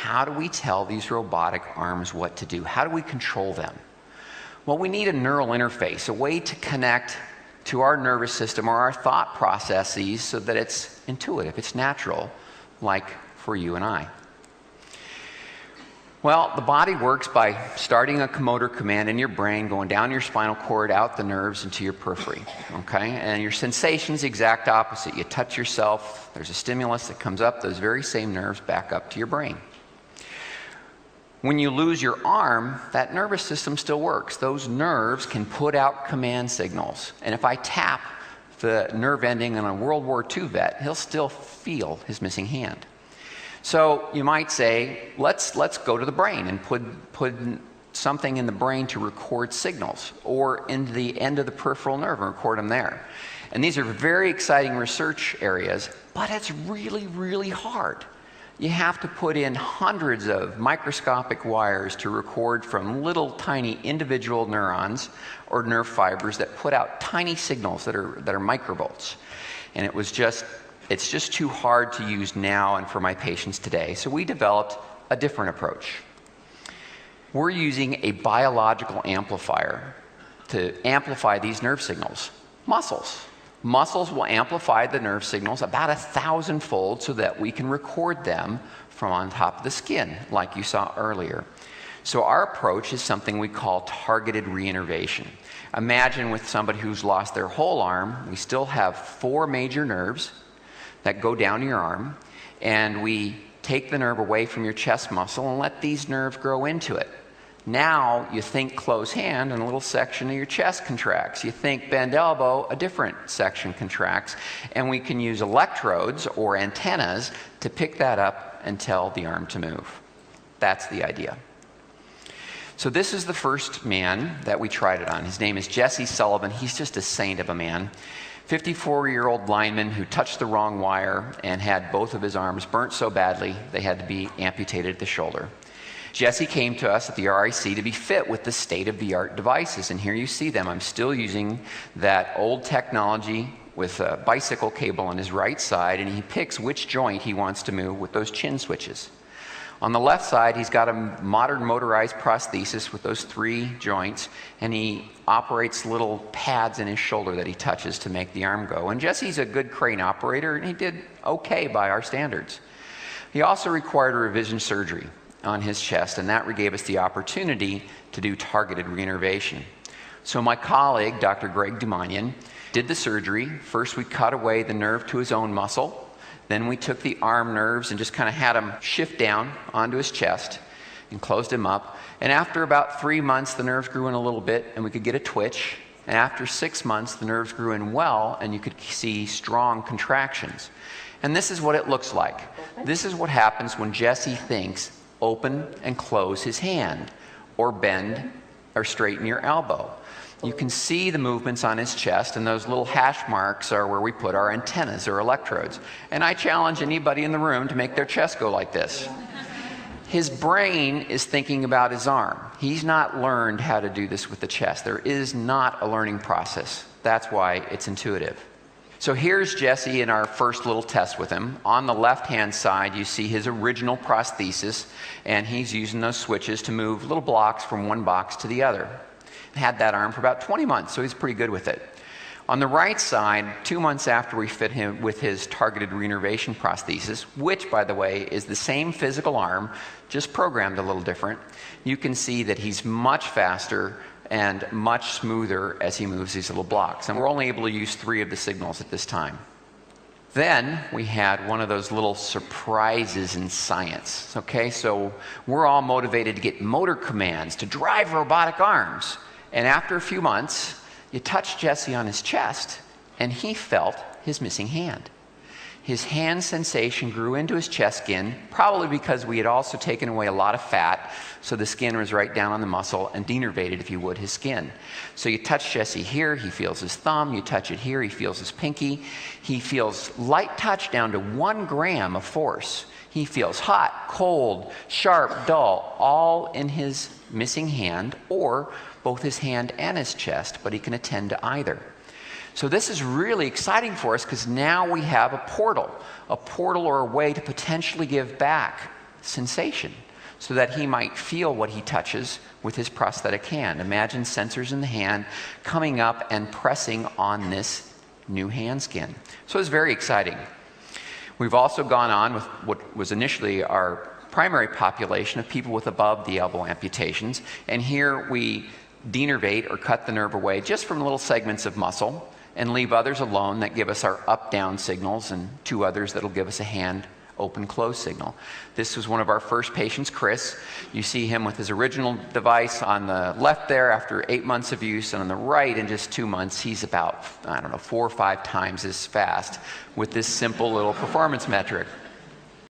how do we tell these robotic arms what to do? How do we control them? Well, we need a neural interface, a way to connect to our nervous system or our thought processes so that it's intuitive, it's natural, like for you and I. Well, the body works by starting a motor command in your brain, going down your spinal cord, out the nerves, into your periphery, okay? And your sensation's the exact opposite. You touch yourself, there's a stimulus that comes up, those very same nerves back up to your brain. When you lose your arm, that nervous system still works. Those nerves can put out command signals. And if I tap the nerve ending on a World War II vet, he'll still feel his missing hand. So you might say, let's go to the brain and put something in the brain to record signals, or in the end of the peripheral nerve and record them there. And these are very exciting research areas, but it's really, really hard. You have to put in hundreds of microscopic wires to record from little tiny individual neurons or nerve fibers that put out tiny signals that are microvolts. And it's just too hard to use now and for my patients today. So we developed a different approach. We're using a biological amplifier to amplify these nerve signals. Muscles. Muscles will amplify the nerve signals about 1,000-fold so that we can record them from on top of the skin, like you saw earlier. So our approach is something we call targeted reinnervation. Imagine with somebody who's lost their whole arm, we still have 4 major nerves that go down your arm, and we take the nerve away from your chest muscle and let these nerves grow into it. Now you think close hand and a little section of your chest contracts. You think bend elbow, a different section contracts. And we can use electrodes or antennas to pick that up and tell the arm to move. That's the idea. So this is the first man that we tried it on. His name is Jesse Sullivan. He's just a saint of a man. 54-year-old lineman who touched the wrong wire and had both of his arms burnt so badly they had to be amputated at the shoulder. Jesse came to us at the RIC to be fit with the state-of-the-art devices, and here you see them. I'm still using that old technology with a bicycle cable on his right side, and he picks which joint he wants to move with those chin switches. On the left side, he's got a modern motorized prosthesis with those 3 joints, and he operates little pads in his shoulder that he touches to make the arm go. And Jesse's a good crane operator, and he did okay by our standards. He also required a revision surgery on his chest, and that gave us the opportunity to do targeted reinnervation. So my colleague, Dr. Greg Dumanian, did the surgery. First we cut away the nerve to his own muscle. Then we took the arm nerves and just kind of had him shift down onto his chest and closed him up. And after about 3 months, the nerves grew in a little bit and we could get a twitch. And after 6 months, the nerves grew in well and you could see strong contractions. And this is what it looks like. This is what happens when Jesse thinks open and close his hand, or bend or straighten your elbow. You can see the movements on his chest, and those little hash marks are where we put our antennas or electrodes. And I challenge anybody in the room to make their chest go like this. His brain is thinking about his arm. He's not learned how to do this with the chest. There is not a learning process. That's why it's intuitive. So here's Jesse in our first little test with him. On the left-hand side, you see his original prosthesis, and he's using those switches to move little blocks from one box to the other. Had that arm for about 20 months, so he's pretty good with it. On the right side, 2 months after we fit him with his targeted reinnervation prosthesis, which, by the way, is the same physical arm, just programmed a little different, you can see that he's much faster and much smoother as he moves these little blocks. And we're only able to use 3 of the signals at this time. Then we had one of those little surprises in science. Okay, so we're all motivated to get motor commands to drive robotic arms. And after a few months, you touched Jesse on his chest, and he felt his missing hand. His hand sensation grew into his chest skin, probably because we had also taken away a lot of fat, so the skin was right down on the muscle and denervated, if you would, his skin. So you touch Jesse here, he feels his thumb. You touch it here, he feels his pinky. He feels light touch down to 1 gram of force. He feels hot, cold, sharp, dull, all in his missing hand, or both his hand and his chest, but he can attend to either. So this is really exciting for us because now we have a portal or a way to potentially give back sensation so that he might feel what he touches with his prosthetic hand. Imagine sensors in the hand coming up and pressing on this new hand skin. So it's very exciting. We've also gone on with what was initially our primary population of people with above the elbow amputations, and here we denervate or cut the nerve away just from little segments of muscle and leave others alone that give us our up-down signals, and 2 others that'll give us a hand open-close signal. This was one of our first patients, Chris. You see him with his original device on the left there after 8 months of use, and on the right in just 2 months, he's about, 4 or 5 times as fast with this simple little performance metric.